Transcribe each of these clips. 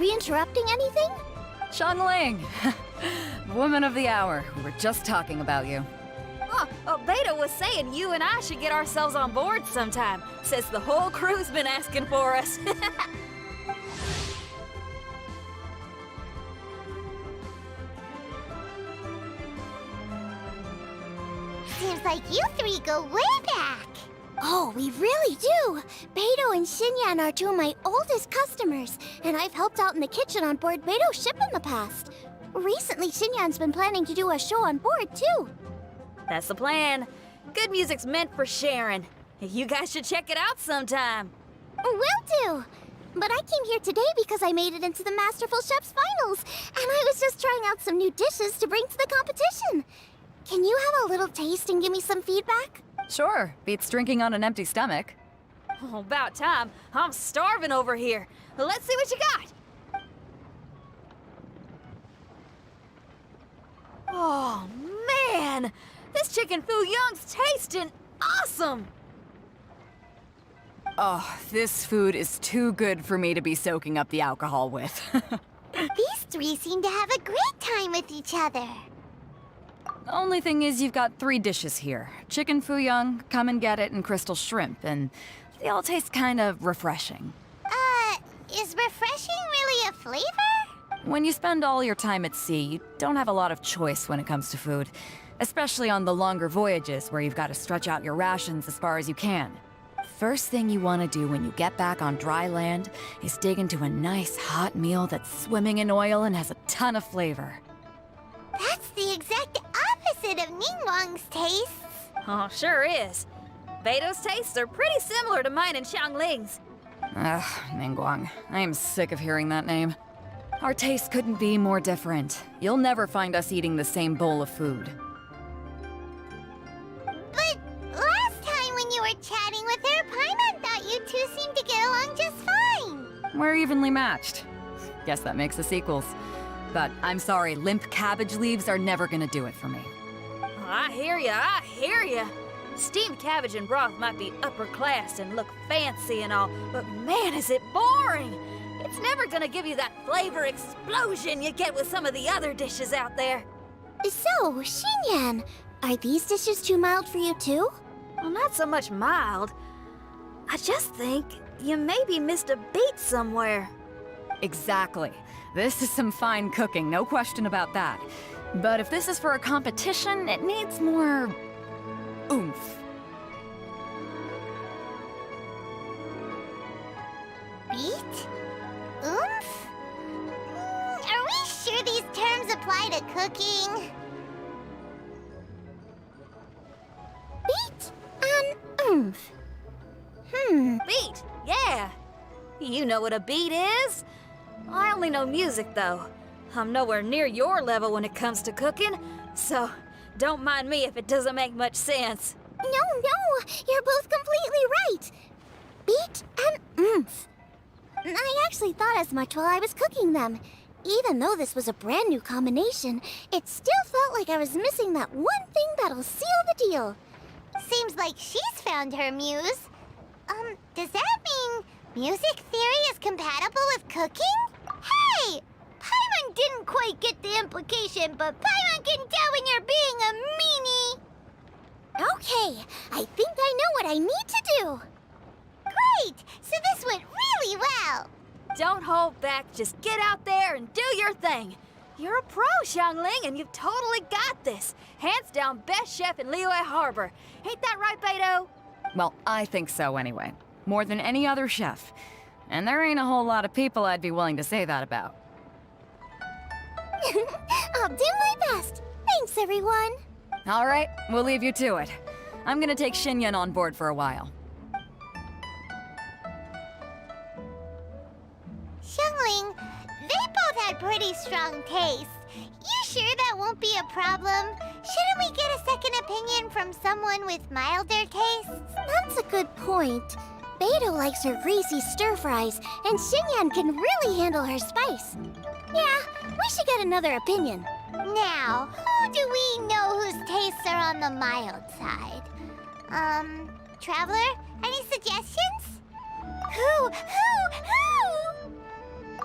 Interrupting anything? Xiangling! Woman of the hour. We were just talking about you. Beta was saying you and I should get ourselves on board sometime, since the whole crew's been asking for us. Seems like you three go way back. Oh, we really do! Beto and Xinyan are two of my oldest customers, and I've helped out in the kitchen on board Beto's ship in the past. Recently, Xinyan's been planning to do a show on board, too. That's the plan. Good music's meant for sharing. You guys should check it out sometime. Will do! But I came here today because I made it into the Masterful Chef's finals, and I was just trying out some new dishes to bring to the competition. Can you have a little taste and give me some feedback? Sure, beats drinking on an empty stomach. Oh, about time. I'm starving over here. Let's see what you got. Oh, man! This chicken foo young's tasting awesome! Oh, this food is too good for me to be soaking up the alcohol with. These three seem to have a great time with each other. Only thing is you've got 3 dishes here. Chicken foo young, come and get it, and crystal shrimp, and they all taste kind of refreshing. Is refreshing really a flavor? When you spend all your time at sea, you don't have a lot of choice when it comes to food. Especially on the longer voyages where you've got to stretch out your rations as far as you can. First thing you want to do when you get back on dry land is dig into a nice hot meal that's swimming in oil and has a ton of flavor. That's the exact opposite of Ningguang's tastes. Oh, sure is. Beto's tastes are pretty similar to mine and Xiangling's. Ugh, Ningguang. I am sick of hearing that name. Our tastes couldn't be more different. You'll never find us eating the same bowl of food. But last time when you were chatting with her, Paimon thought you two seemed to get along just fine. We're evenly matched. Guess that makes us equals. But I'm sorry, limp cabbage leaves are never gonna do it for me. I hear ya. Steamed cabbage and broth might be upper class and look fancy and all, but man, is it boring! It's never gonna give you that flavor explosion you get with some of the other dishes out there. So, Xinyan, are these dishes too mild for you too? Well, not so much mild. I just think you maybe missed a beat somewhere. Exactly. This is some fine cooking, no question about that. But if this is for a competition, it needs more oomph. Beat? Oomph? Are we sure these terms apply to cooking? Beat and oomph. Beat, yeah. You know what a beat is? I only know music, though. I'm nowhere near your level when it comes to cooking, so don't mind me if it doesn't make much sense. No, you're both completely right. Beat and oomph. I actually thought as much while I was cooking them. Even though this was a brand new combination, it still felt like I was missing that one thing that'll seal the deal. Seems like she's found her muse. Does that mean music theory is compatible with cooking? Hey! Paimon didn't quite get the implication, but Paimon can tell when you're being a meanie! Okay, I think I know what I need to do. Great! So this went really well! Don't hold back, just get out there and do your thing. You're a pro, Xiangling, and you've totally got this. Hands down, best chef in Liyue Harbor. Ain't that right, Beidou? Well, I think so anyway. More than any other chef. And there ain't a whole lot of people I'd be willing to say that about. I'll do my best. Thanks, everyone. All right, we'll leave you to it. I'm gonna take Xinyan on board for a while. Xiangling, they both had pretty strong tastes. You sure that won't be a problem? Shouldn't we get a second opinion from someone with milder tastes? That's a good point. Beidou likes her greasy stir-fries, and Xinyan can really handle her spice. Yeah, we should get another opinion. Now, who do we know whose tastes are on the mild side? Traveler, any suggestions? Who?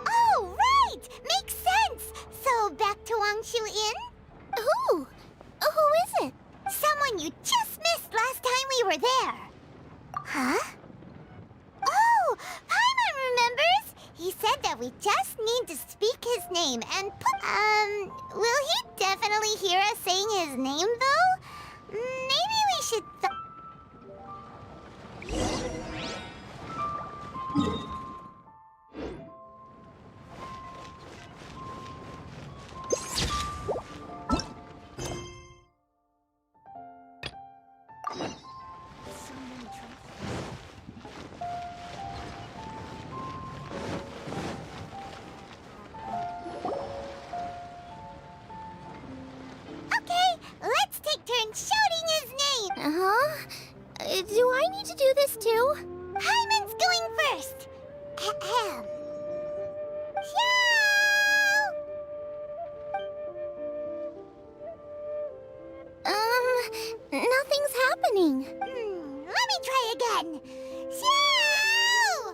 Oh, right! Makes sense! So, back to Wangshu Inn? Who? Who is it? Someone you just missed last time we were there. Huh? Oh, Paimon remembers! He said that we just need to speak his name and will he definitely hear us saying his name, though? Maybe we should let's take turns shouting his name! Do I need to do this too? Hyman's going first! Ahem. Xiao! Nothing's happening. Let me try again. Xiao!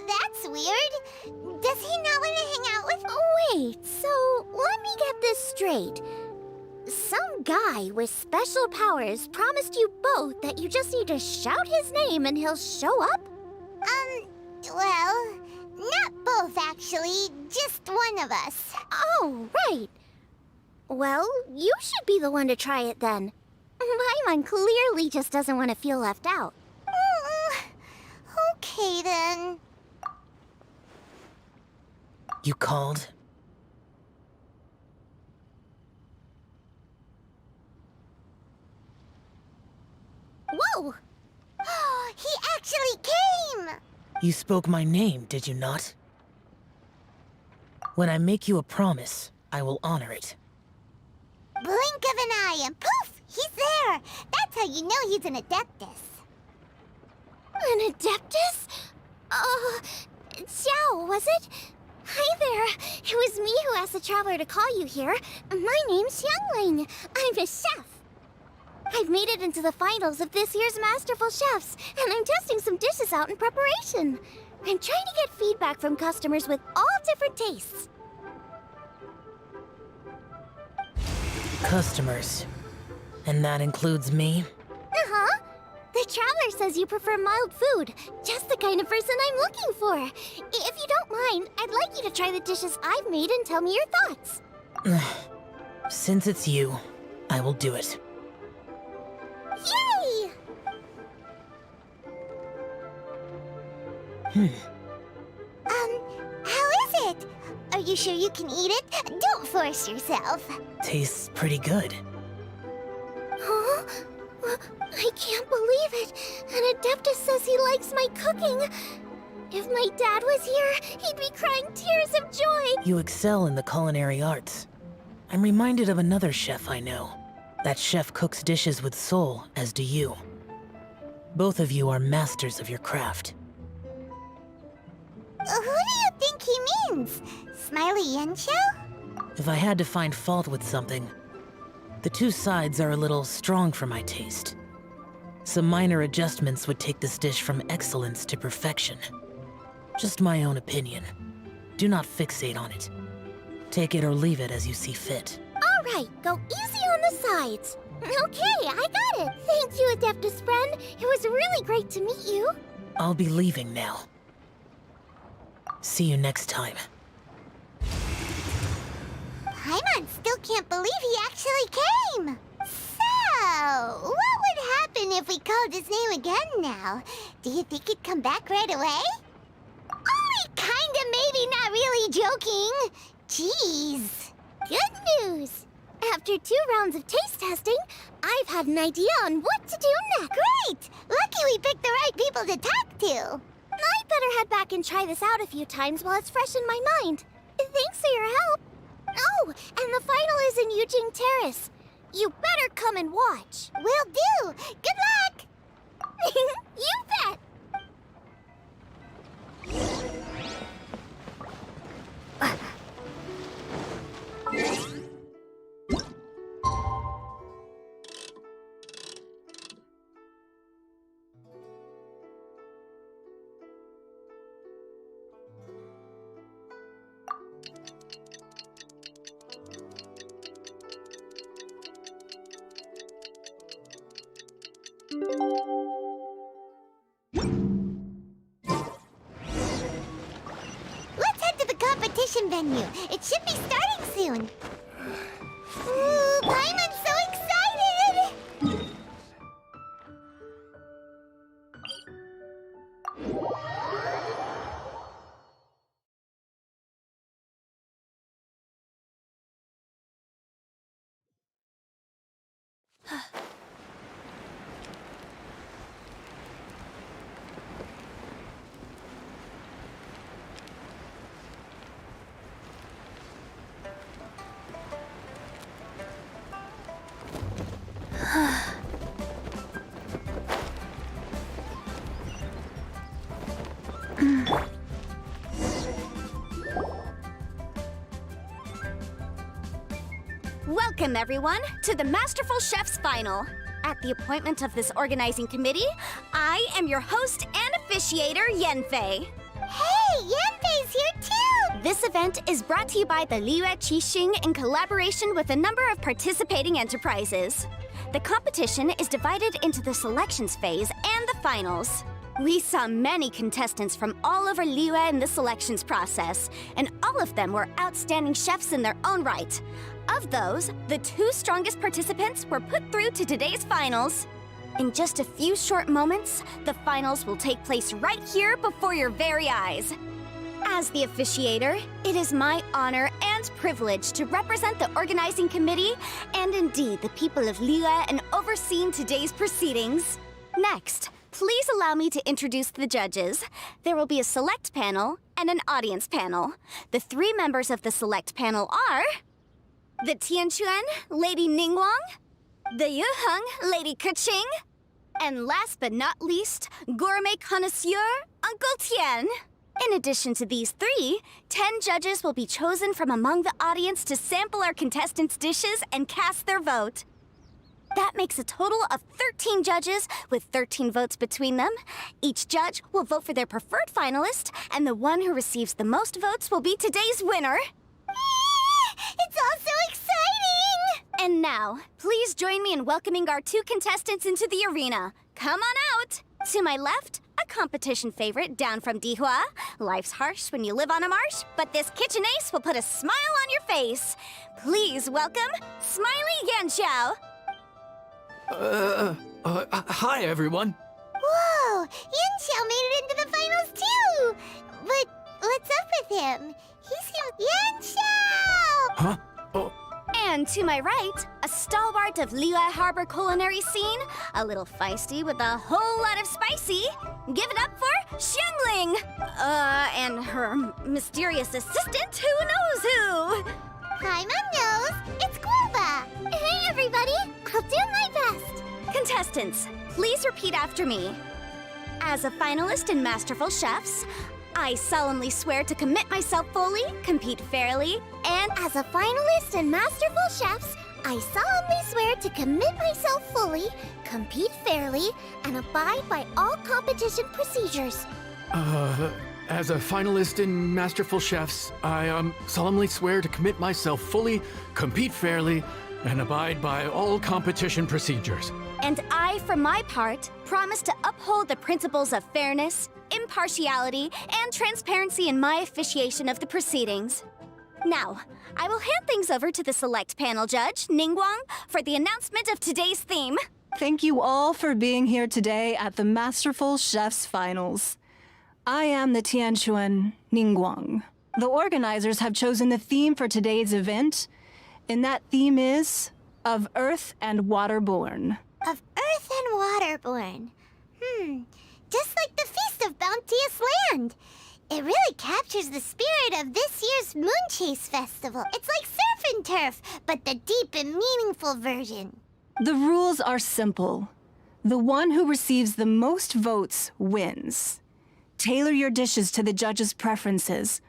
That's weird. Does he not want to hang out with... Oh, wait, so let me get this straight. Some guy with special powers promised you both that you just need to shout his name and he'll show up? Well, not both actually, just one of us. Oh, right. Well, you should be the one to try it then. Paimon clearly just doesn't want to feel left out. Okay then. You called? Whoa! He actually came! You spoke my name, did you not? When I make you a promise, I will honor it. Blink of an eye and poof! He's there! That's how you know he's an Adeptus. An Adeptus? Xiao, was it? Hi there. It was me who asked the Traveler to call you here. My name's Xiangling. I'm a chef. I've made it into the finals of this year's Masterful Chefs, and I'm testing some dishes out in preparation. I'm trying to get feedback from customers with all different tastes. Customers. And that includes me? Uh-huh. The Traveler says you prefer mild food. Just the kind of person I'm looking for. If you don't mind, I'd like you to try the dishes I've made and tell me your thoughts. Since it's you, I will do it. Yay! How is it? Are you sure you can eat it? Don't force yourself. Tastes pretty good. Huh? I can't believe it. An Adeptus says he likes my cooking. If my dad was here, he'd be crying tears of joy. You excel in the culinary arts. I'm reminded of another chef I know. That chef cooks dishes with soul, as do you. Both of you are masters of your craft. Who do you think he means? Smiley Yancho? If I had to find fault with something, the two sides are a little strong for my taste. Some minor adjustments would take this dish from excellence to perfection. Just my own opinion. Do not fixate on it. Take it or leave it as you see fit. All right, go easy on the sides. Okay, I got it. Thank you, Adeptus friend. It was really great to meet you. I'll be leaving now. See you next time. Paimon still can't believe he actually came. So, what would happen if we called his name again now? Do you think he'd come back right away? Only kinda, maybe, not really joking. Jeez. Good news. After 2 rounds of taste testing, I've had an idea on what to do next. Great! Lucky we picked the right people to talk to. I'd better head back and try this out a few times while it's fresh in my mind. Thanks for your help. Oh, and the final is in Eugene Terrace. You better come and watch. Will do. Good luck. You bet. Let's head to the competition venue. It should be starting soon. Ooh, Paimon's so excited! Welcome, everyone, to the Masterful Chef's Final. At the appointment of this organizing committee, I am your host and officiator, Yanfei. Hey, Yanfei's here too! This event is brought to you by the Liyue Qixing in collaboration with a number of participating enterprises. The competition is divided into the selections phase and the finals. We saw many contestants from all over Liyue in the selections process, and all of them were outstanding chefs in their own right. Of those, the 2 strongest participants were put through to today's finals. In just a few short moments, the finals will take place right here before your very eyes. As the officiator, it is my honor and privilege to represent the organizing committee and indeed the people of Liyue in overseeing today's proceedings. Next, please allow me to introduce the judges. There will be a select panel and an audience panel. The 3 members of the select panel are the Tianquan, Lady Ningguang, the Yuheng, Lady Keqing, and last but not least, gourmet connoisseur, Uncle Tian. In addition to these 3, 10 judges will be chosen from among the audience to sample our contestants' dishes and cast their vote. That makes a total of 13 judges with 13 votes between them. Each judge will vote for their preferred finalist, and the one who receives the most votes will be today's winner. It's all so exciting! And now, please join me in welcoming our 2 contestants into the arena. Come on out! To my left, a competition favorite down from Dihua. Life's harsh when you live on a marsh, but this kitchen ace will put a smile on your face. Please welcome Smiley Yanxiao. Hi, everyone. Whoa! Yanxiao made it into the finals too! But what's up with him? He seems... Yanxiao! Huh? Oh, And to my right, a stalwart of Liyue Harbor culinary scene, a little feisty with a whole lot of spicy. Give it up for Xiangling! And her mysterious assistant, who knows who? Paimon knows. It's Guoba. Hey, everybody. I'll do my best. Contestants, please repeat after me. As a finalist in Masterful Chefs, I solemnly swear to commit myself fully, compete fairly, and As a finalist in Masterful Chefs, I solemnly swear to commit myself fully, compete fairly, and abide by all competition procedures. As a finalist in Masterful Chefs, I solemnly swear to commit myself fully, compete fairly, and abide by all competition procedures. And I, for my part, promise to uphold the principles of fairness, impartiality, and transparency in my officiation of the proceedings. Now, I will hand things over to the select panel judge, Ningguang, for the announcement of today's theme. Thank you all for being here today at the Masterful Chefs Finals. I am the Tianquan Ningguang. The organizers have chosen the theme for today's event, and that theme is of Earth and Waterborn. Of Earth and Waterborn. Just like the Feast of Bounteous Land. It really captures the spirit of this year's Moon Chase Festival. It's like surf and turf, but the deep and meaningful version. The rules are simple. The one who receives the most votes wins. Tailor your dishes to the judges' preferences,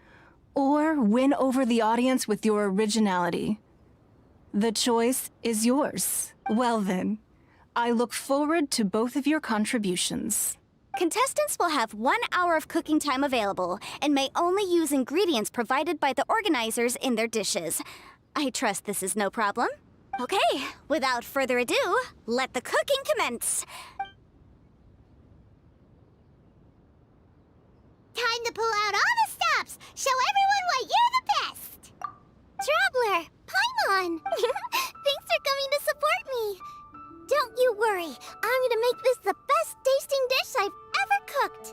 or win over the audience with your originality. The choice is yours. Well then, I look forward to both of your contributions. Contestants will have 1 hour of cooking time available and may only use ingredients provided by the organizers in their dishes. I trust this is no problem. Okay, without further ado, let the cooking commence. Time to pull out all the stops! Show everyone why you're the best! Traveler, Paimon! Thanks for coming to support me! Don't you worry, I'm gonna make this the best tasting dish I've ever cooked!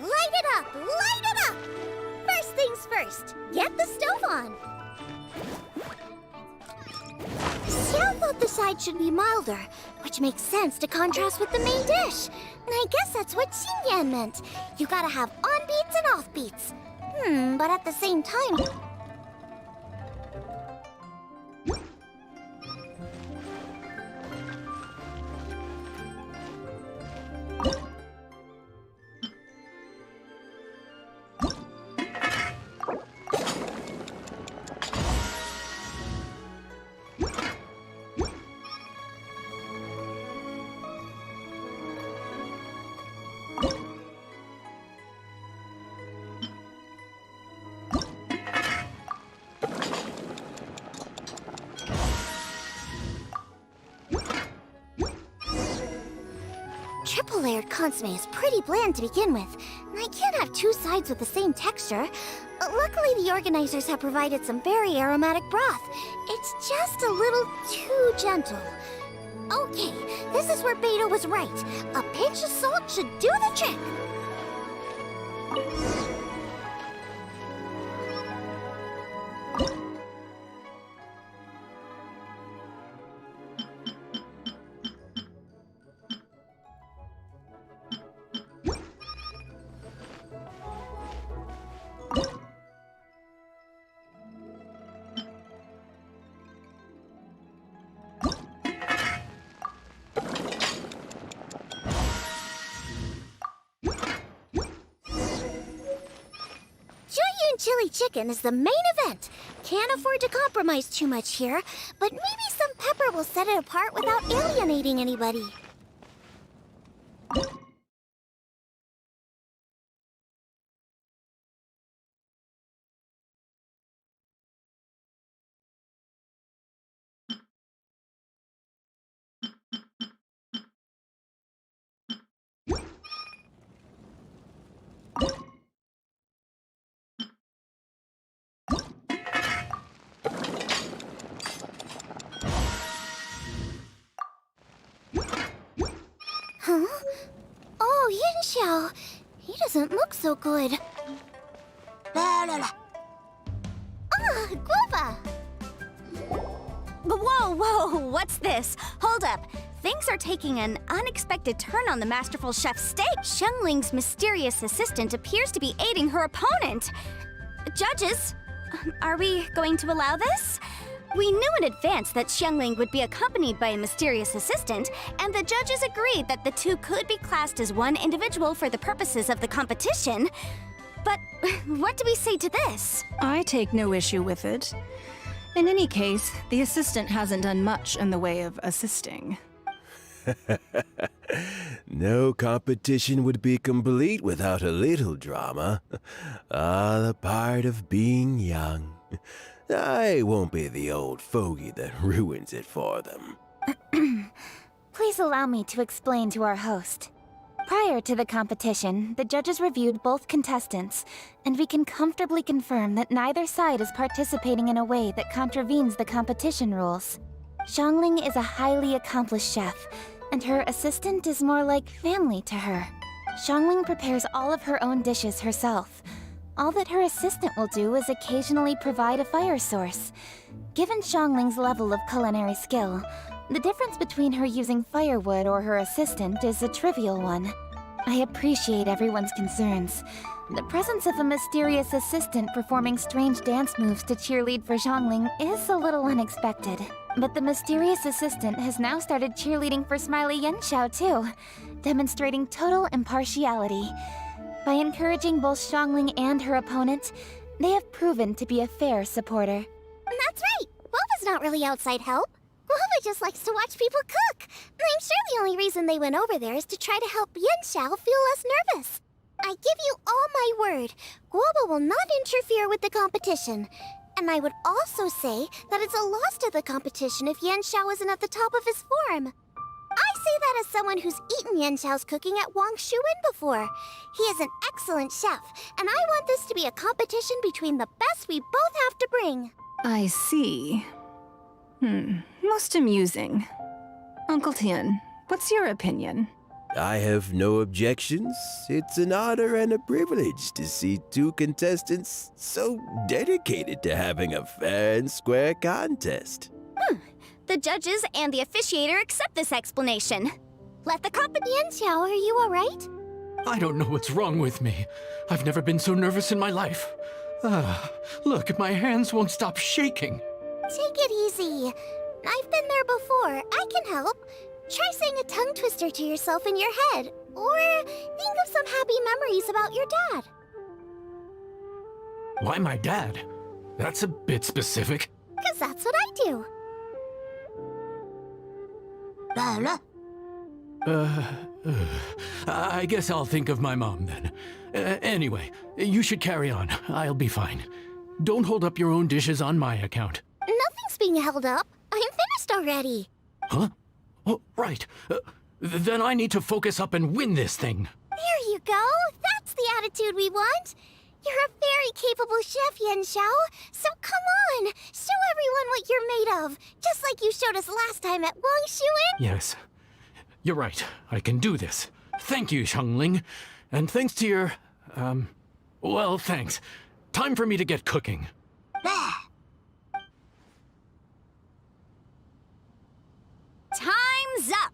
Light it up! Light it up! First things first, get the stove on. Xiao thought the side should be milder, which makes sense to contrast with the main dish. And I guess that's what Xinyan meant. You gotta have on-beats and off-beats. But at the same time... Triple-layered consomme is pretty bland to begin with, and I can't have two sides with the same texture. Luckily, the organizers have provided some very aromatic broth. It's just a little too gentle. Okay, this is where Beto was right. A pinch of salt should do the trick. Chili chicken is the main event. Can't afford to compromise too much here, but maybe some pepper will set it apart without alienating anybody. Huh? Oh, Yin he doesn't look so good. Ah, guava! Whoa, what's this? Hold up. Things are taking an unexpected turn on the Masterful Chef's stage. Xiangling's mysterious assistant appears to be aiding her opponent. Judges, are we going to allow this? We knew in advance that Xiangling would be accompanied by a mysterious assistant, and the judges agreed that the two could be classed as one individual for the purposes of the competition. But what do we say to this? I take no issue with it. In any case, the assistant hasn't done much in the way of assisting. No competition would be complete without a little drama. Ah, the part of being young. I won't be the old fogey that ruins it for them. Please allow me to explain to our host. Prior to the competition, the judges reviewed both contestants, and we can comfortably confirm that neither side is participating in a way that contravenes the competition rules. Xiangling is a highly accomplished chef, and her assistant is more like family to her. Xiangling prepares all of her own dishes herself. All that her assistant will do is occasionally provide a fire source. Given Xiangling's level of culinary skill, the difference between her using firewood or her assistant is a trivial one. I appreciate everyone's concerns. The presence of a mysterious assistant performing strange dance moves to cheerlead for Xiangling is a little unexpected. But the mysterious assistant has now started cheerleading for Smiley Yenshao too, demonstrating total impartiality. By encouraging both Xiangling and her opponent, they have proven to be a fair supporter. That's right! Guoba's not really outside help. Guoba just likes to watch people cook. I'm sure the only reason they went over there is to try to help Yenshao feel less nervous. I give you all my word, Guoba will not interfere with the competition. And I would also say that it's a loss to the competition if Yenshao isn't at the top of his form. I say that as someone who's eaten Yenshao's cooking at Wang Shuwen before. He is an excellent chef, and I want this to be a competition between the best we both have to bring. I see. Most amusing. Uncle Tian, what's your opinion? I have no objections. It's an honor and a privilege to see two contestants so dedicated to having a fair and square contest. The judges and the officiator accept this explanation. Let the Yenshao, are you alright? I don't know what's wrong with me. I've never been so nervous in my life. Look, my hands won't stop shaking. Take it easy. I've been there before. I can help. Try saying a tongue twister to yourself in your head. Or think of some happy memories about your dad. Why my dad? That's a bit specific. 'Cause that's what I do. I guess I'll think of my mom then. Anyway, you should carry on. I'll be fine. Don't hold up your own dishes on my account. Nothing's being held up. I'm finished already. Huh? Oh, right. Then I need to focus up and win this thing. There you go. That's the attitude we want. You're a very capable chef, Yenshao. So come on, show everyone what you're made of. Just like you showed us last time at Wang Shuwen. Yes. You're right. I can do this. Thank you, Xiangling. And thanks to your, well, thanks. Time for me to get cooking. Time's up!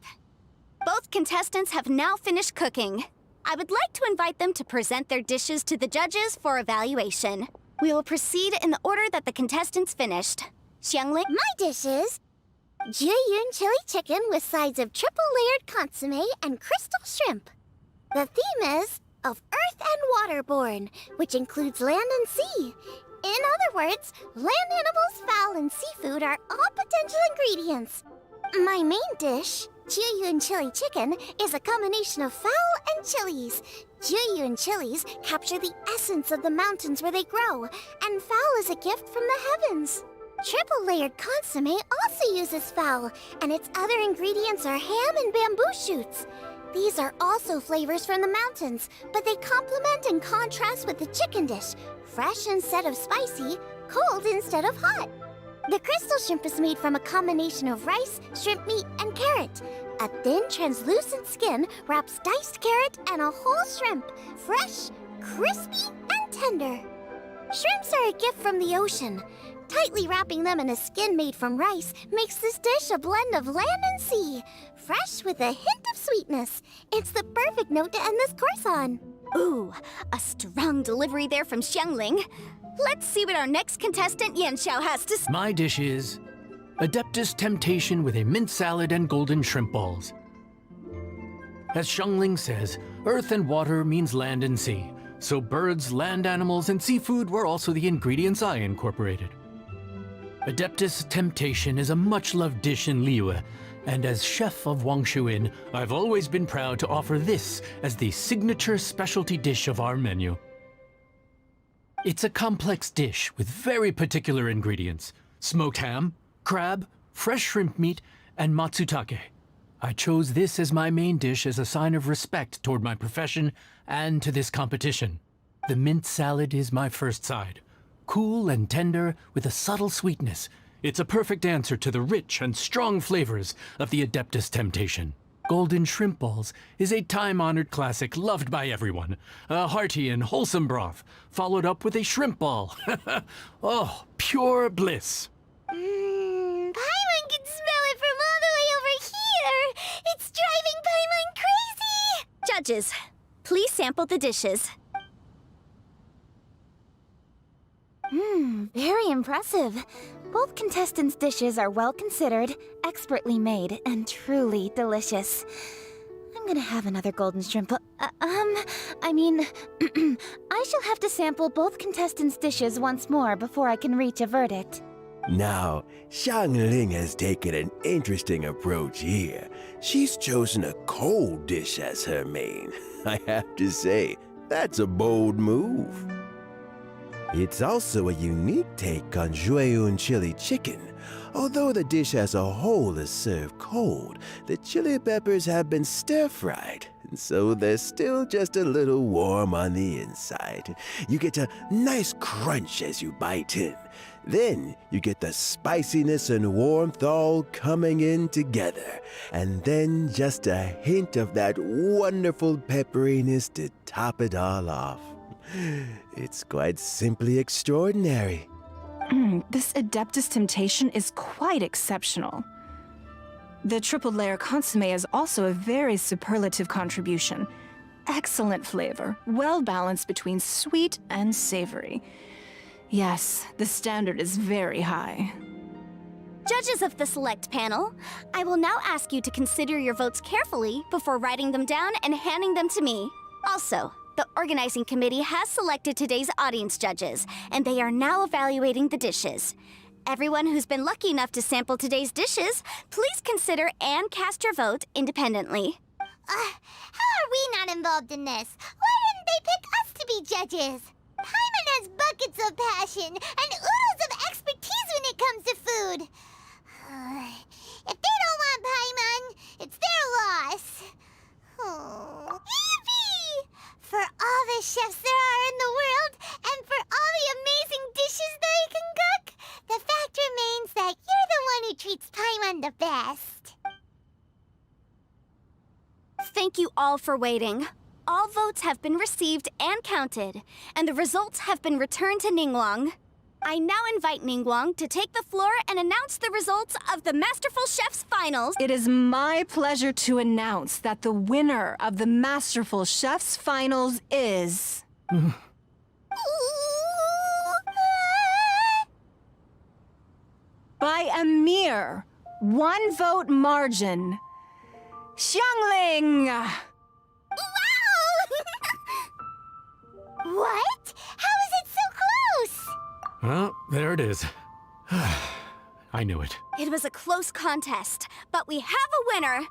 Both contestants have now finished cooking. I would like to invite them to present their dishes to the judges for evaluation. We will proceed in the order that the contestants finished. Xiangling? My dishes: Jiyun chili chicken with sides of triple-layered consomme and crystal shrimp. The theme is of Earth and Waterborne, which includes land and sea. In other words, land animals, fowl, and seafood are all potential ingredients. My main dish, Jiyun chili chicken, is a combination of fowl and chilies. Jiyun chilies capture the essence of the mountains where they grow, and fowl is a gift from the heavens. Triple-layered consomme also uses fowl, and its other ingredients are ham and bamboo shoots. These are also flavors from the mountains, but they complement and contrast with the chicken dish, fresh instead of spicy, cold instead of hot. The crystal shrimp is made from a combination of rice, shrimp meat, and carrot. A thin, translucent skin wraps diced carrot and a whole shrimp, fresh, crispy, and tender. Shrimps are a gift from the ocean. Tightly wrapping them in a skin made from rice makes this dish a blend of land and sea, fresh with a hint of sweetness. It's the perfect note to end this course on. Ooh, a strong delivery there from Xiangling. Let's see what our next contestant Yenshao has to say. My dish is Adeptus Temptation with a mint salad and golden shrimp balls. As Xiangling says, earth and water means land and sea. so birds, land animals, and seafood were also the ingredients I incorporated. Adeptus Temptation is a much-loved dish in Liyue, and as chef of Wangshu Inn, I've always been proud to offer this as the signature specialty dish of our menu. It's a complex dish with very particular ingredients: smoked ham, crab, fresh shrimp meat, and matsutake. I chose this as my main dish as a sign of respect toward my profession and to this competition. The mint salad is my first side. Cool and tender with a subtle sweetness, it's a perfect answer to the rich and strong flavors of the Adeptus Temptation. Golden shrimp balls is a time-honored classic loved by everyone. A hearty and wholesome broth, followed up with a shrimp ball. Oh, pure bliss. Paimon can smell it from all the way over here! It's driving Paimon crazy! Judges, please sample the dishes. Very impressive. Both contestants' dishes are well considered, expertly made, and truly delicious. I'm gonna have another golden shrimp. I shall have to sample both contestants' dishes once more before I can reach a verdict. Now, Xiangling has taken an interesting approach here. She's chosen a cold dish as her main. I have to say, that's a bold move. It's also a unique take on Jueyun chili chicken. Although the dish as a whole is served cold, the chili peppers have been stir-fried, and so they're still just a little warm on the inside. You get a nice crunch as you bite in. Then you get the spiciness and warmth all coming in together, and then just a hint of that wonderful pepperiness to top it all off. It's quite simply extraordinary. This Adeptus Temptation is quite exceptional. The triple layer consomme is also a very superlative contribution. Excellent flavor, well balanced between sweet and savory. Yes, the standard is very high. Judges of the select panel, I will now ask you to consider your votes carefully before writing them down and handing them to me. Also, the organizing committee has selected today's audience judges, and they are now evaluating the dishes. Everyone who's been lucky enough to sample today's dishes, please consider and cast your vote independently. How are we not involved in this? Why didn't they pick us to be judges? Paimon has buckets of passion and oodles of expertise when it comes to food. If they don't want Paimon, it's their loss. Oh. Yippee! For all the chefs there are in the world, and for all the amazing dishes they can cook, the fact remains that you're the one who treats Paimon the best. Thank you all for waiting. All votes have been received and counted, and the results have been returned to Ningguang. I now invite Ningguang to take the floor and announce the results of the Masterful Chef's Finals. It is my pleasure to announce that the winner of the Masterful Chef's Finals is... by a mere 1 vote margin, Xiangling! Wow! What? How is it so close? Well, there it is. I knew it. It was a close contest, but we have a winner.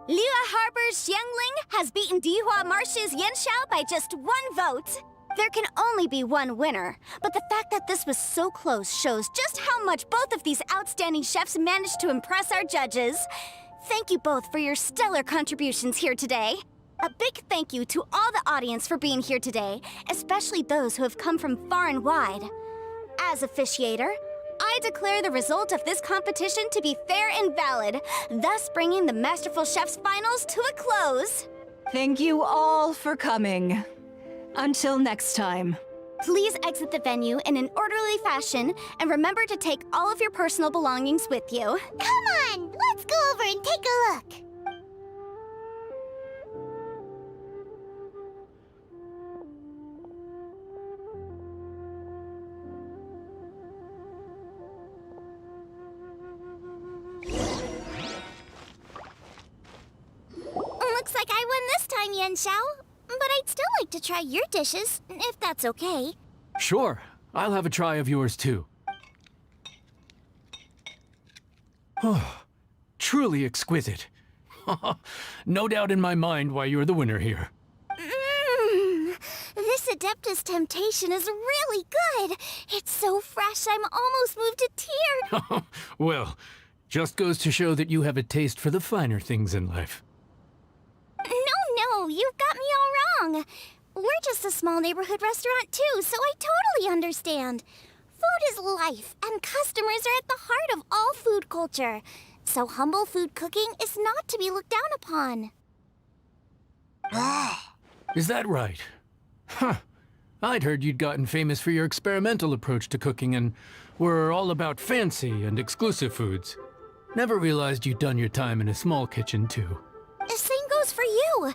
Liyue Harbor's Xiangling has beaten Dihua Marsh's Yanxiao by just 1 vote. There can only be one winner, but the fact that this was so close shows just how much both of these outstanding chefs managed to impress our judges. Thank you both for your stellar contributions here today. A big thank you to all the audience for being here today, especially those who have come from far and wide. As officiator, I declare the result of this competition to be fair and valid, thus bringing the Masterful Chef's Finals to a close. Thank you all for coming. Until next time. Please exit the venue in an orderly fashion, and remember to take all of your personal belongings with you. Come on, let's go over and take a look. Looks like I won this time, Yanxiao. But I'd still like to try your dishes, if that's okay. Sure, I'll have a try of yours too. Oh, truly exquisite. No doubt in my mind why you're the winner here. This Adeptus Temptation is really good. It's so fresh, I'm almost moved to tears. Well, just goes to show that you have a taste for the finer things in life. No, you've got me all wrong. We're just a small neighborhood restaurant too, so I totally understand. Food is life, and customers are at the heart of all food culture. So humble food cooking is not to be looked down upon. Is that right? Huh. I'd heard you'd gotten famous for your experimental approach to cooking and were all about fancy and exclusive foods. Never realized you'd done your time in a small kitchen too. The same goes for you.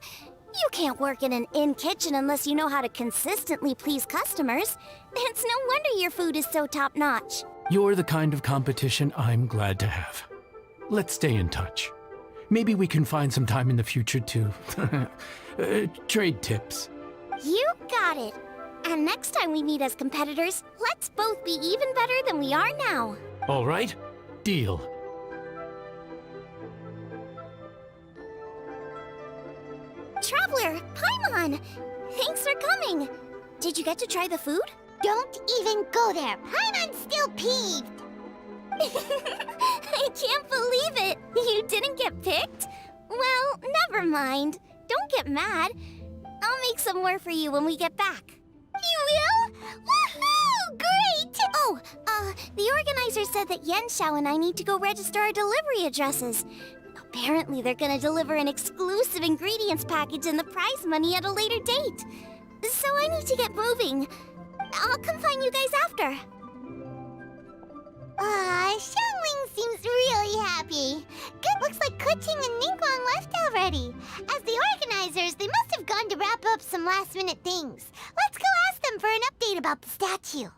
You can't work in an inn kitchen unless you know how to consistently please customers. It's no wonder your food is so top-notch. You're the kind of competition I'm glad to have. Let's stay in touch. Maybe we can find some time in the future to trade tips. You got it. And next time we meet as competitors, let's both be even better than we are now. All right? Deal. Traveler, Paimon! Thanks for coming. Did you get to try the food? Don't even go there. Paimon's still peeved. I can't believe it. You didn't get picked? Well, never mind. Don't get mad. I'll make some more for you when we get back. You will? Woohoo! Great! Oh, the organizer said that Yenshao and I need to go register our delivery addresses. Apparently, they're gonna deliver an exclusive ingredients package and the prize money at a later date. So I need to get moving. I'll come find you guys after. Xiangling seems really happy. Good, looks like Kuching and Ningguang left already. As the organizers, they must have gone to wrap up some last-minute things. Let's go ask them for an update about the statue.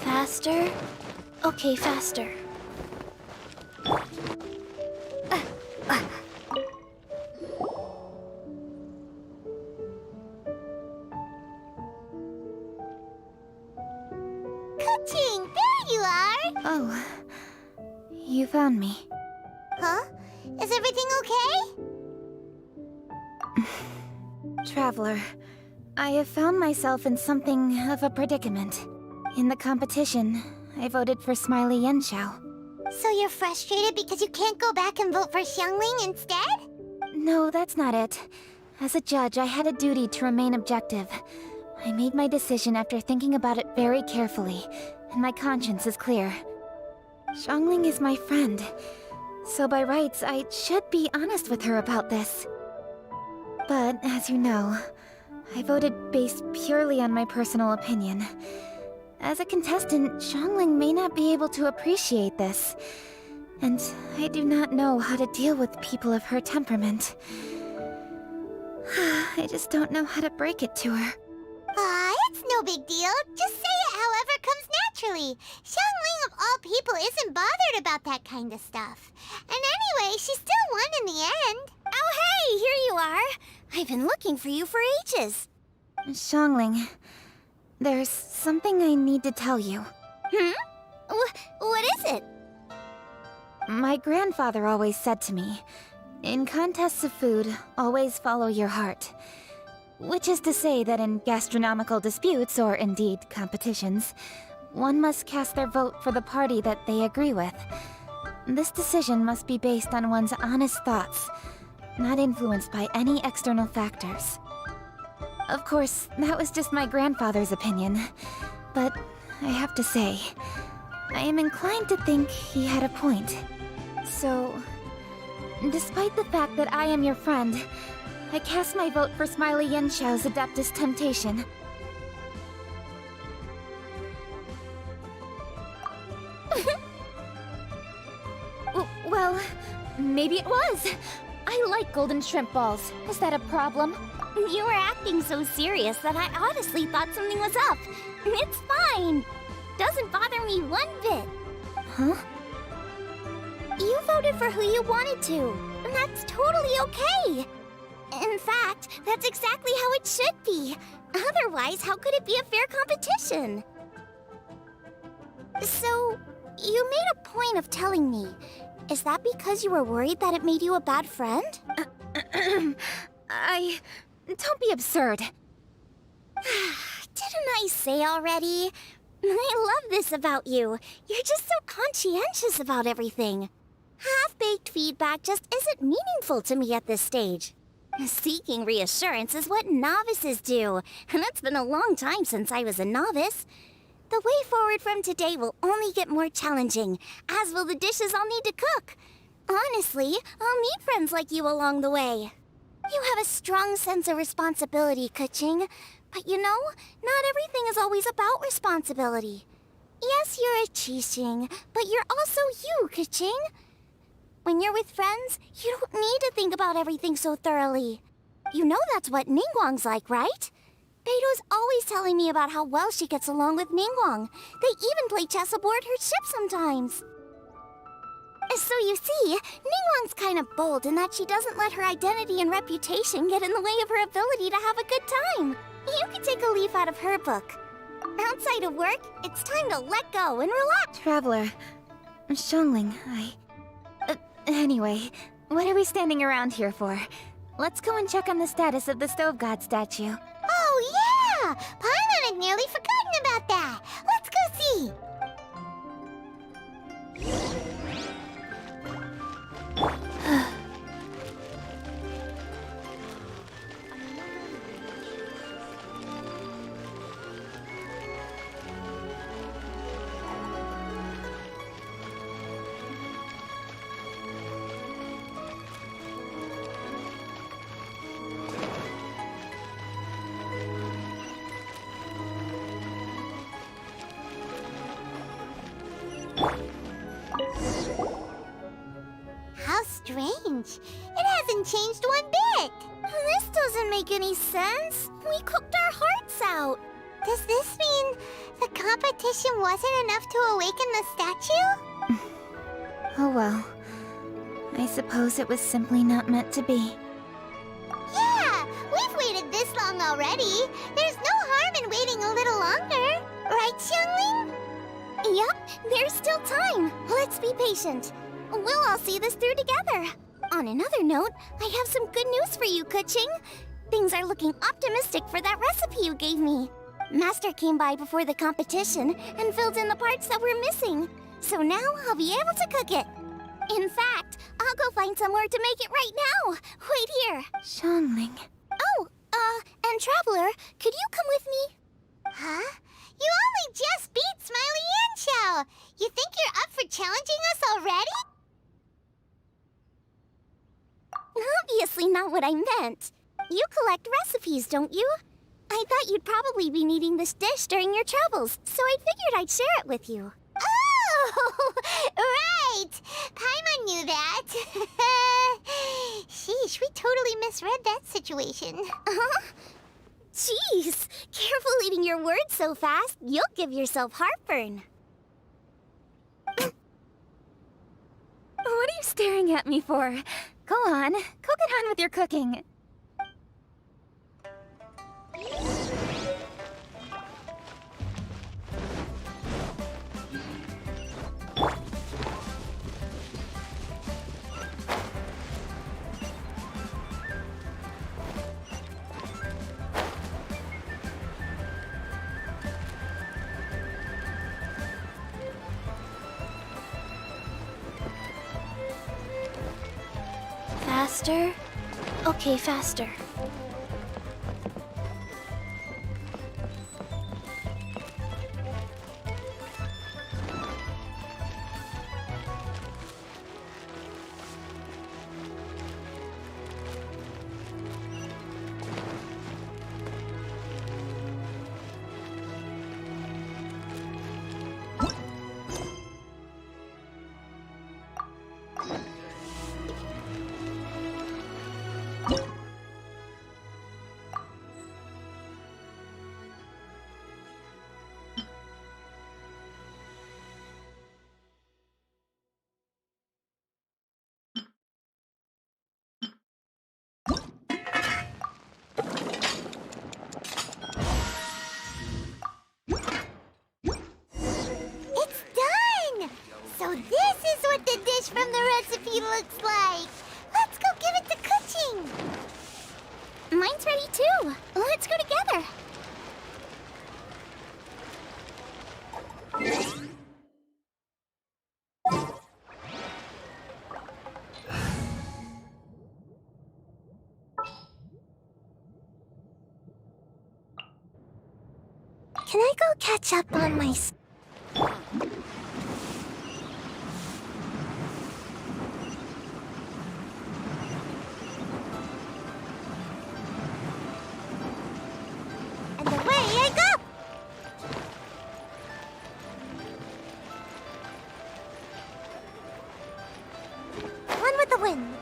Faster? Okay, faster. Kuching, there you are! Oh, you found me. Huh? Is everything okay? Traveler, I have found myself in something of a predicament. In the competition, I voted for Smiley Yenshao. So you're frustrated because you can't go back and vote for Xiangling instead? No, that's not it. As a judge, I had a duty to remain objective. I made my decision after thinking about it very carefully, and my conscience is clear. Xiangling is my friend, so by rights, I should be honest with her about this. But, as you know, I voted based purely on my personal opinion. As a contestant, Xiangling may not be able to appreciate this, and I do not know how to deal with people of her temperament. I just don't know how to break it to her. It's no big deal. Just say it however comes naturally. Xiangling of all people isn't bothered about that kind of stuff. And anyway, she still won in the end. Oh hey, here you are. I've been looking for you for ages. Xiangling, there's something I need to tell you. What is it? My grandfather always said to me, in contests of food, always follow your heart. Which is to say that in gastronomical disputes, or indeed competitions, one must cast their vote for the party that they agree with. This decision must be based on one's honest thoughts, not influenced by any external factors. Of course, that was just my grandfather's opinion, but I have to say, I am inclined to think he had a point. So, despite the fact that I am your friend, I cast my vote for Smiley Yenshao's Adeptus Temptation. Well, maybe it was. I like golden shrimp balls. Is that a problem? You were acting so serious that I honestly thought something was up. It's fine. Doesn't bother me one bit. Huh? You voted for who you wanted to, and that's totally okay. In fact, that's exactly how it should be. Otherwise, how could it be a fair competition? So, you made a point of telling me. Is that because you were worried that it made you a bad friend? Don't be absurd. Didn't I say already? I love this about you. You're just so conscientious about everything. Half-baked feedback just isn't meaningful to me at this stage. Seeking reassurance is what novices do, and it's been a long time since I was a novice. The way forward from today will only get more challenging, as will the dishes I'll need to cook. Honestly, I'll meet friends like you along the way. You have a strong sense of responsibility, Kuching. But you know, not everything is always about responsibility. Yes, you're a Qixing, but you're also you, Kuching. When you're with friends, you don't need to think about everything so thoroughly. You know that's what Ningguang's like, right? Beto's always telling me about how well she gets along with Ningguang. They even play chess aboard her ship sometimes. So you see, Ningguang's kind of bold in that she doesn't let her identity and reputation get in the way of her ability to have a good time. You can take a leaf out of her book. Outside of work, it's time to let go and relax. Traveler. Xiangling, Anyway, what are we standing around here for? Let's go and check on the status of the Stove God statue. Oh yeah! Paimon had nearly forgotten about that. Let's go see. How strange. It hasn't changed one bit. This doesn't make any sense. We cooked our hearts out. Does this mean the competition wasn't enough to awaken the statue? Oh well. I suppose it was simply not meant to be. Yeah, we've waited this long already. There's no harm in waiting a little longer. Right, Xiangling? Yup, there's still time. Let's be patient. We'll all see this through together. On another note, I have some good news for you, Kuching. Things are looking optimistic for that recipe you gave me. Master came by before the competition and filled in the parts that were missing. So now I'll be able to cook it. In fact, I'll go find somewhere to make it right now. Wait here. Xiangling. Oh, and Traveler, could you come with me? Huh? You only just beat Smiley and Xiao. You think you're up for challenging us already? Obviously not what I meant. You collect recipes, don't you? I thought you'd probably be needing this dish during your travels, so I figured I'd share it with you. Oh, right! Paimon knew that. Sheesh, we totally misread that situation. Jeez, careful eating your words so fast. You'll give yourself heartburn. What are you staring at me for? Go on, go get on with your cooking. Faster? Okay, faster. he looks like. Let's go give it to Kuching. Mine's ready too. Let's go together. Can I go catch up on my... And away I go! One with the wind.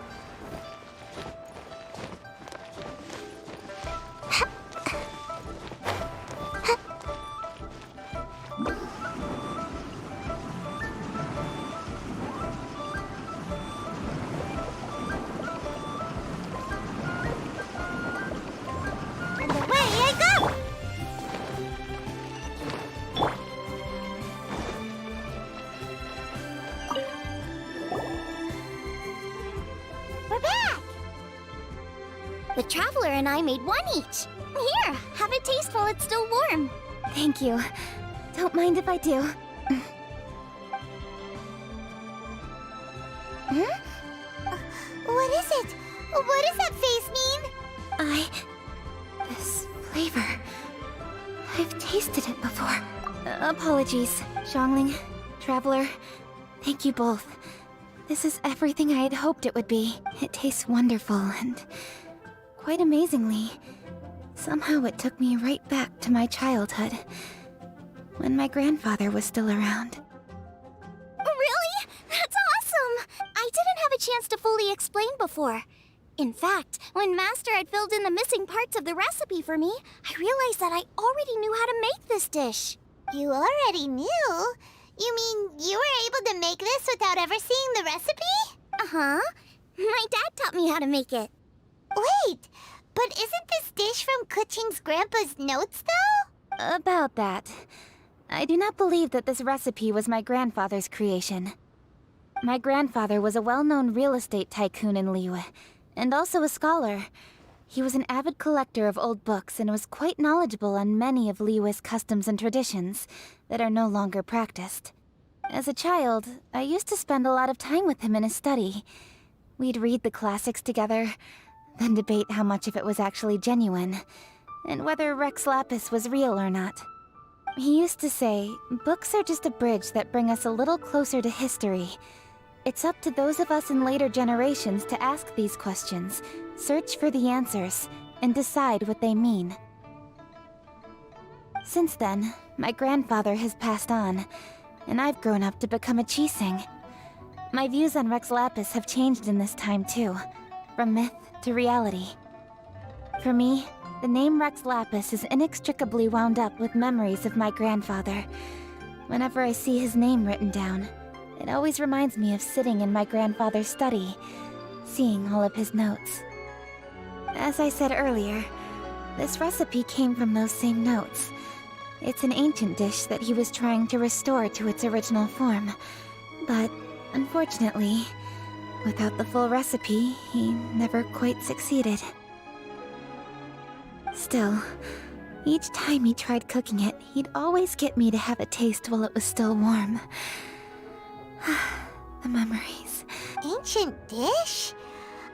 And away I go! We're back! The Traveler and I made one each. Here, have a taste while it's still warm. Thank you. Don't mind if I do. What is it? What does that face mean? This flavor. I've tasted it before. Apologies, Xiangling, Traveler. Thank you both. This is everything I had hoped it would be. It tastes wonderful and quite amazingly. Somehow it took me right back to my childhood, when my grandfather was still around. Really? That's awesome! I didn't have a chance to fully explain before. In fact, when Master had filled in the missing parts of the recipe for me, I realized that I already knew how to make this dish. You already knew? You mean you were able to make this without ever seeing the recipe? Uh-huh. My dad taught me how to make it. Wait, but isn't this dish from Kuching's grandpa's notes, though? About that, I do not believe that this recipe was my grandfather's creation. My grandfather was a well-known real estate tycoon in Liyue, and also a scholar. He was an avid collector of old books and was quite knowledgeable on many of Liyue's customs and traditions that are no longer practiced. As a child, I used to spend a lot of time with him in his study. We'd read the classics together, then debate how much of it was actually genuine, and whether Rex Lapis was real or not. He used to say, books are just a bridge that bring us a little closer to history. It's up to those of us in later generations to ask these questions, search for the answers, and decide what they mean. Since then, my grandfather has passed on, and I've grown up to become a Qixing. My views on Rex Lapis have changed in this time too, from myth to reality. For me, the name Rex Lapis is inextricably wound up with memories of my grandfather. Whenever I see his name written down, it always reminds me of sitting in my grandfather's study, seeing all of his notes. As I said earlier, this recipe came from those same notes. It's an ancient dish that he was trying to restore to its original form. But, unfortunately, without the full recipe, he never quite succeeded. Still, each time he tried cooking it, he'd always get me to have a taste while it was still warm. The memories. Ancient dish?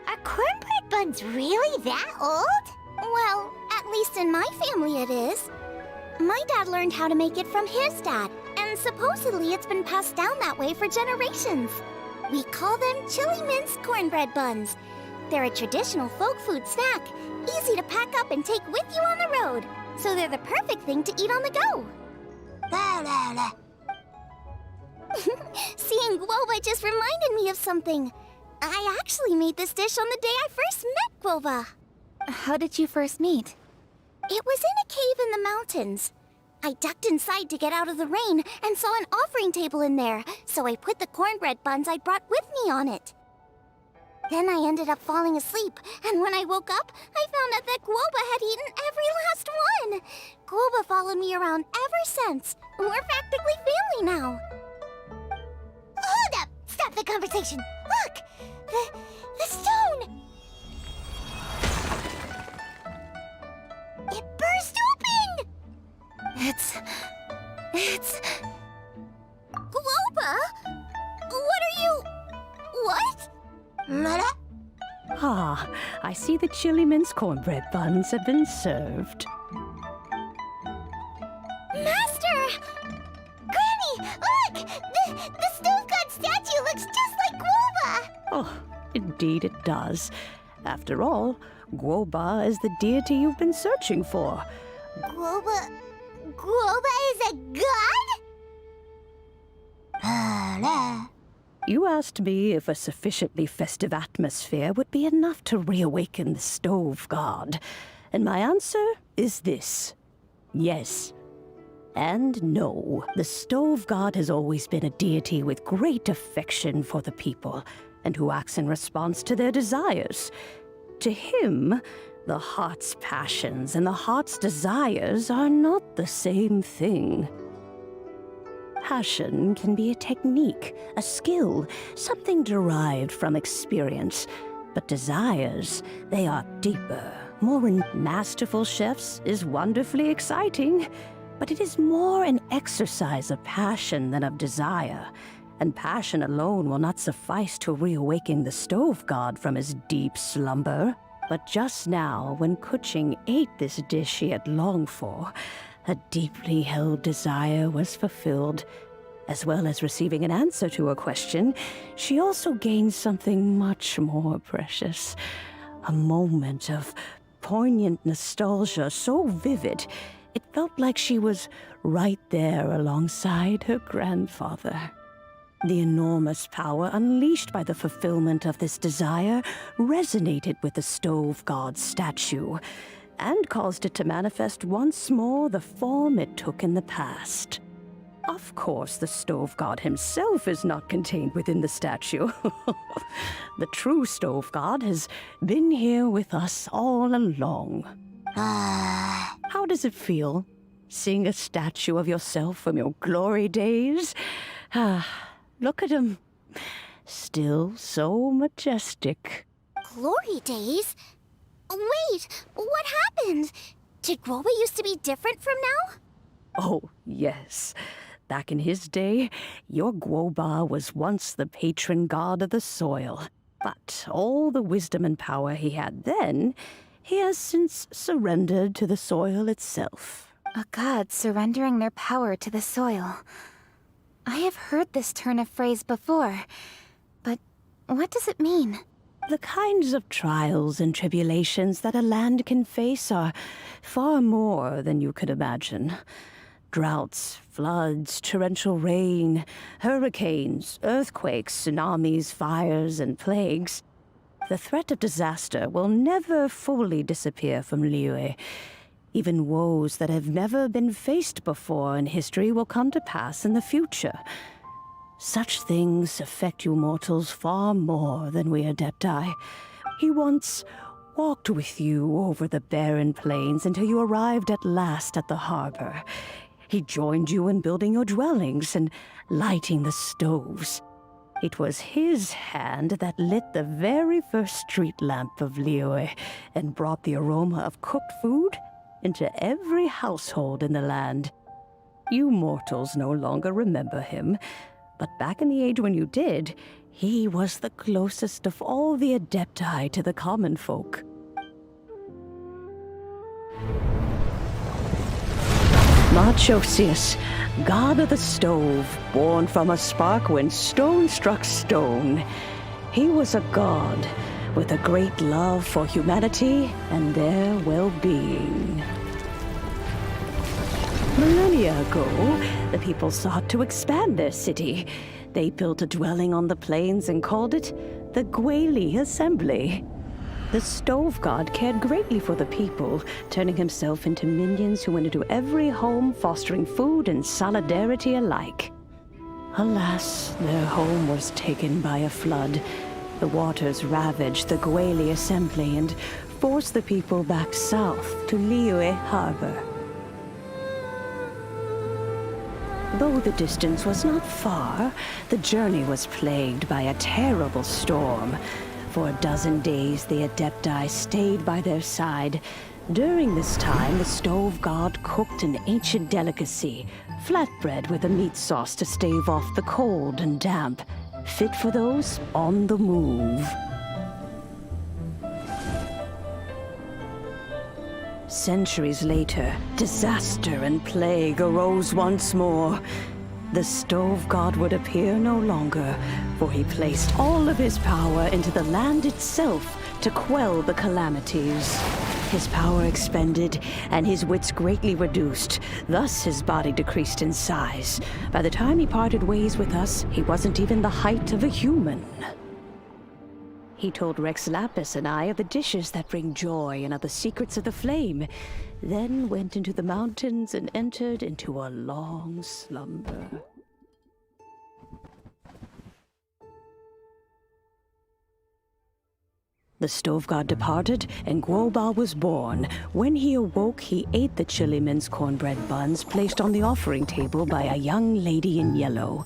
Are cornbread buns really that old? Well, at least in my family it is. My dad learned how to make it from his dad, and supposedly it's been passed down that way for generations. We call them chili minced cornbread buns. They're a traditional folk food snack, easy to pack up and take with you on the road. So they're the perfect thing to eat on the go. La la la. Seeing Guoba just reminded me of something. I actually made this dish on the day I first met Guoba. How did you first meet? It was in a cave in the mountains. I ducked inside to get out of the rain and saw an offering table in there, so I put the cornbread buns I'd brought with me on it. Then I ended up falling asleep, and when I woke up, I found out that Guoba had eaten every last one. Guoba followed me around ever since. We're practically family now. Hold up! Stop the conversation! Look! Ah, I see the chili mince cornbread buns have been served. Master! Granny, look! The stove god statue looks just like Guoba! Oh, indeed it does. After all, Guoba is the deity you've been searching for. Guoba is a god? You asked me if a sufficiently festive atmosphere would be enough to reawaken the stove god. And my answer is this. Yes. And no, the stove god has always been a deity with great affection for the people, and who acts in response to their desires. To him, the heart's passions and the heart's desires are not the same thing. Passion can be a technique, a skill, something derived from experience. But desires, they are deeper, more masterful chefs is wonderfully exciting. But it is more an exercise of passion than of desire. And passion alone will not suffice to reawaken the stove god from his deep slumber. But just now, when Kuching ate this dish she had longed for, a deeply held desire was fulfilled. As well as receiving an answer to her question, she also gained something much more precious. A moment of poignant nostalgia so vivid, it felt like she was right there alongside her grandfather. The enormous power unleashed by the fulfillment of this desire resonated with the stove god's statue, and caused it to manifest once more the form it took in the past. Of course, the stove god himself is not contained within the statue. The true stove god has been here with us all along. How does it feel, seeing a statue of yourself from your glory days? Look at him. Still so majestic. Glory days? Wait, what happened? Did Guoba used to be different from now? Oh, yes. Back in his day, your Guoba was once the patron god of the soil. But all the wisdom and power he had then, he has since surrendered to the soil itself. A god surrendering their power to the soil. I have heard this turn of phrase before, but what does it mean? The kinds of trials and tribulations that a land can face are far more than you could imagine. Droughts, floods, torrential rain, hurricanes, earthquakes, tsunamis, fires, and plagues. The threat of disaster will never fully disappear from Liyue. Even woes that have never been faced before in history will come to pass in the future. Such things affect you mortals far more than we Adepti. He once walked with you over the barren plains until you arrived at last at the harbor. He joined you in building your dwellings and lighting the stoves. It was his hand that lit the very first street lamp of Liyue and brought the aroma of cooked food into every household in the land. You mortals no longer remember him, but back in the age when you did, he was the closest of all the Adepti to the common folk. Marchosius, god of the stove, born from a spark when stone struck stone. He was a god with a great love for humanity and their well-being. Millennia ago, the people sought to expand their city. They built a dwelling on the plains and called it the Guili Assembly. The stove god cared greatly for the people, turning himself into minions who went into every home, fostering food and solidarity alike. Alas, their home was taken by a flood. The waters ravaged the Guili Assembly and forced the people back south to Liyue Harbor. Though the distance was not far, the journey was plagued by a terrible storm. For a dozen days, the Adepti stayed by their side. During this time, the stove god cooked an ancient delicacy, flatbread with a meat sauce to stave off the cold and damp, fit for those on the move. Centuries later, disaster and plague arose once more. The stove god would appear no longer, for he placed all of his power into the land itself to quell the calamities. His power expended, and his wits greatly reduced. Thus his body decreased in size. By the time he parted ways with us, he wasn't even the height of a human. He told Rex Lapis and I of the dishes that bring joy and of the secrets of the flame, then went into the mountains and entered into a long slumber. The stove god departed, and Guoba was born. When he awoke, he ate the chili mince cornbread buns placed on the offering table by a young lady in yellow.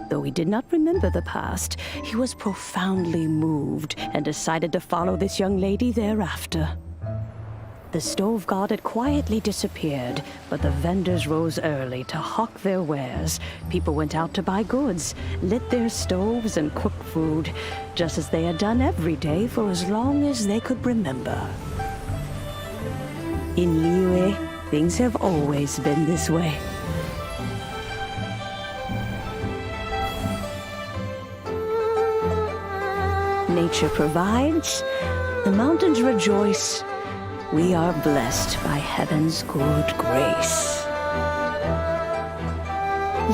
Though he did not remember the past, he was profoundly moved and decided to follow this young lady thereafter. The stove god had quietly disappeared, but the vendors rose early to hawk their wares. People went out to buy goods, lit their stoves, and cooked food, just as they had done every day for as long as they could remember. In Liyue, things have always been this way. Nature provides, the mountains rejoice. We are blessed by heaven's good grace.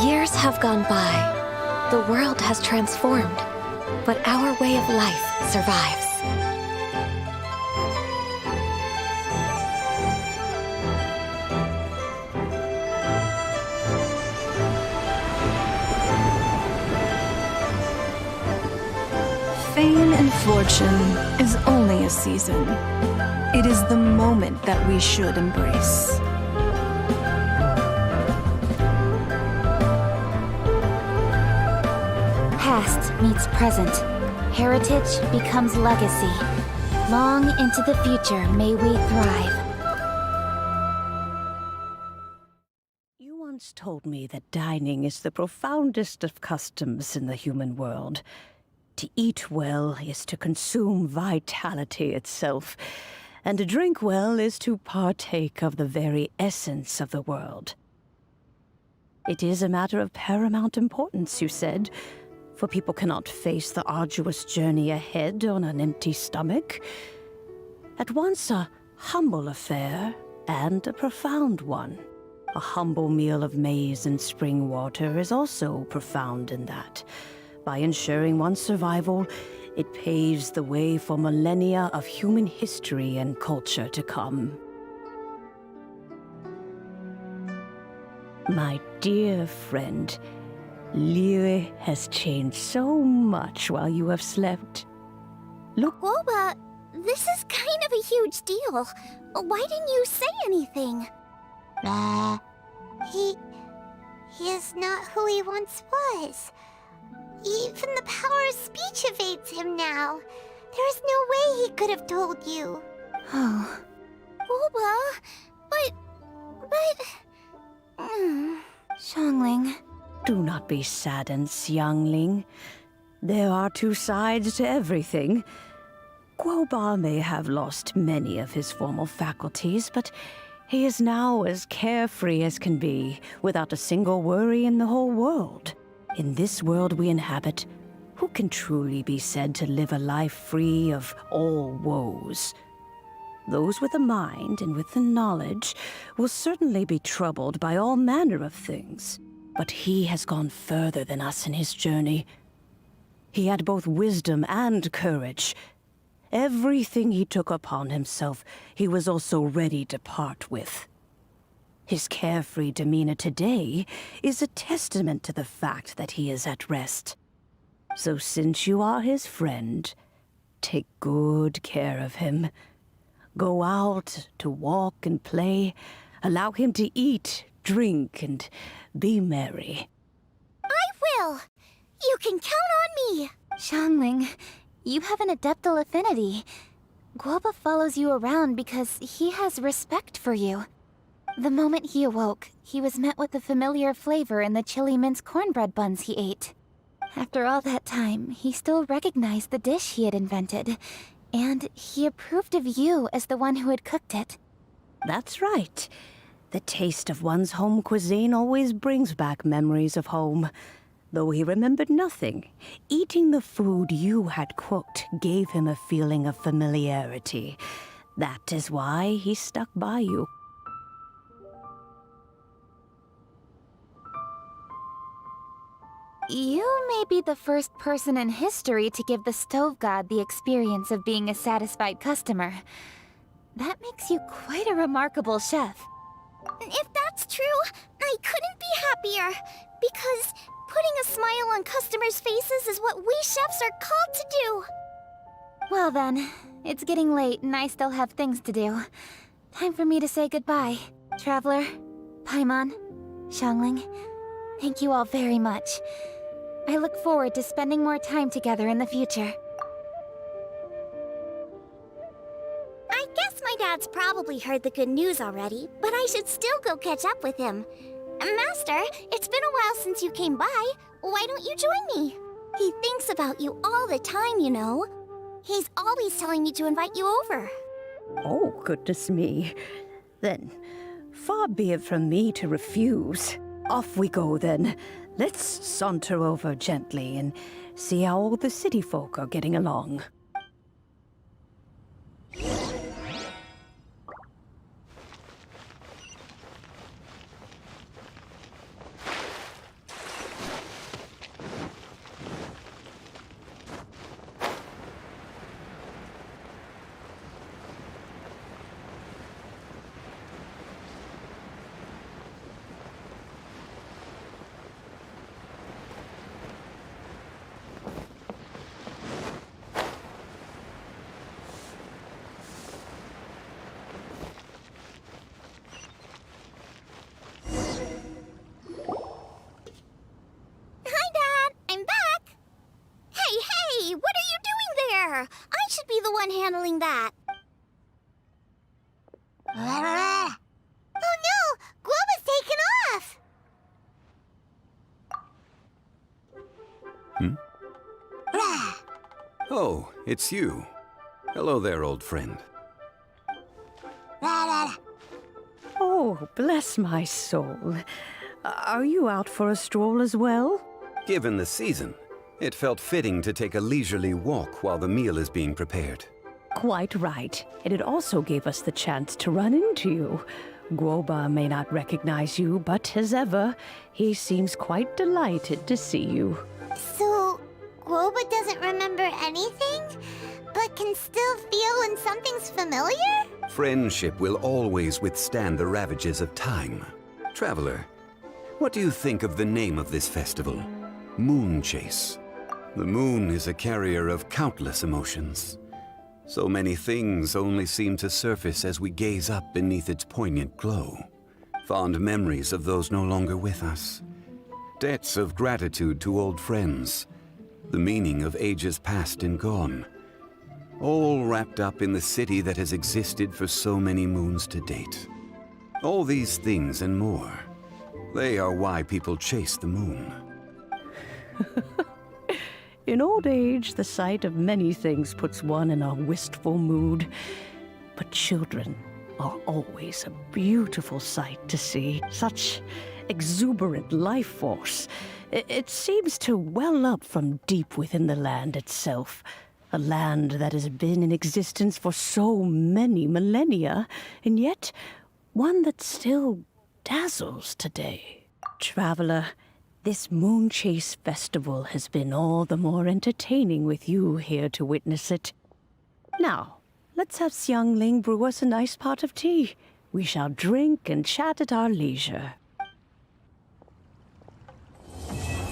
Years have gone by. The world has transformed, but our way of life survives. Fame and fortune is only a season. It is the moment that we should embrace. Past meets present. Heritage becomes legacy. Long into the future may we thrive. You once told me that dining is the profoundest of customs in the human world. To eat well is to consume vitality itself, and to drink well is to partake of the very essence of the world. It is a matter of paramount importance, you said, for people cannot face the arduous journey ahead on an empty stomach. At once a humble affair and a profound one. A humble meal of maize and spring water is also profound in that. By ensuring one's survival, it paves the way for millennia of human history and culture to come. My dear friend, Liyue has changed so much while you have slept. Look, Guoba, this is kind of a huge deal. Why didn't you say anything? He is not who he once was. Even the power of speech evades him now. There is no way he could have told you. Oh. Guoba, but... Xiangling. do not be saddened, youngling. There are two sides to everything. Guoba may have lost many of his formal faculties, but he is now as carefree as can be, without a single worry in the whole world. In this world we inhabit, who can truly be said to live a life free of all woes? Those with a mind and with the knowledge will certainly be troubled by all manner of things. But he has gone further than us in his journey. He had both wisdom and courage. Everything he took upon himself, he was also ready to part with. His carefree demeanor today is a testament to the fact that he is at rest. So since you are his friend, take good care of him. Go out to walk and play. Allow him to eat, drink, and be merry. I will! You can count on me! Xiangling, you have an adeptal affinity. Guoba follows you around because he has respect for you. The moment he awoke, he was met with the familiar flavor in the chili mince cornbread buns he ate. After all that time, he still recognized the dish he had invented, and he approved of you as the one who had cooked it. That's right. The taste of one's home cuisine always brings back memories of home. Though he remembered nothing, eating the food you had cooked gave him a feeling of familiarity. That is why he stuck by you. You may be the first person in history to give the stove god the experience of being a satisfied customer. That makes you quite a remarkable chef. If that's true, I couldn't be happier. Because putting a smile on customers' faces is what we chefs are called to do. Well then, it's getting late and I still have things to do. Time for me to say goodbye. Traveler, Paimon, Xiangling, thank you all very much. I look forward to spending more time together in the future. I guess my dad's probably heard the good news already, but I should still go catch up with him. Master, it's been a while since you came by. Why don't you join me? He thinks about you all the time, you know. He's always telling me to invite you over. Oh, goodness me. Then, far be it from me to refuse. Off we go, then. Let's saunter over gently and see how all the city folk are getting along. Hi, Dad! I'm back! Hey! What are you doing there? I should be the one handling that. Oh no! Guoba's taken off! Oh, it's you. Hello there, old friend. Oh, bless my soul. Are you out for a stroll as well? Given the season, it felt fitting to take a leisurely walk while the meal is being prepared. Quite right. And it also gave us the chance to run into you. Guoba may not recognize you, but as ever, he seems quite delighted to see you. So, Guoba doesn't remember anything, but can still feel when something's familiar? Friendship will always withstand the ravages of time. Traveler, what do you think of the name of this festival? Moon Chase. The moon is a carrier of countless emotions. So many things only seem to surface as we gaze up beneath its poignant glow. Fond memories of those no longer with us. Debts of gratitude to old friends. The meaning of ages past and gone. All wrapped up in the city that has existed for so many moons to date. All these things and more. They are why people chase the moon. In old age, the sight of many things puts one in a wistful mood. But children are always a beautiful sight to see. Such exuberant life force. It seems to well up from deep within the land itself. A land that has been in existence for so many millennia, and yet one that still dazzles today. Traveler, this Moon Chase Festival has been all the more entertaining with you here to witness it. Now, let's have Xiangling brew us a nice pot of tea. We shall drink and chat at our leisure.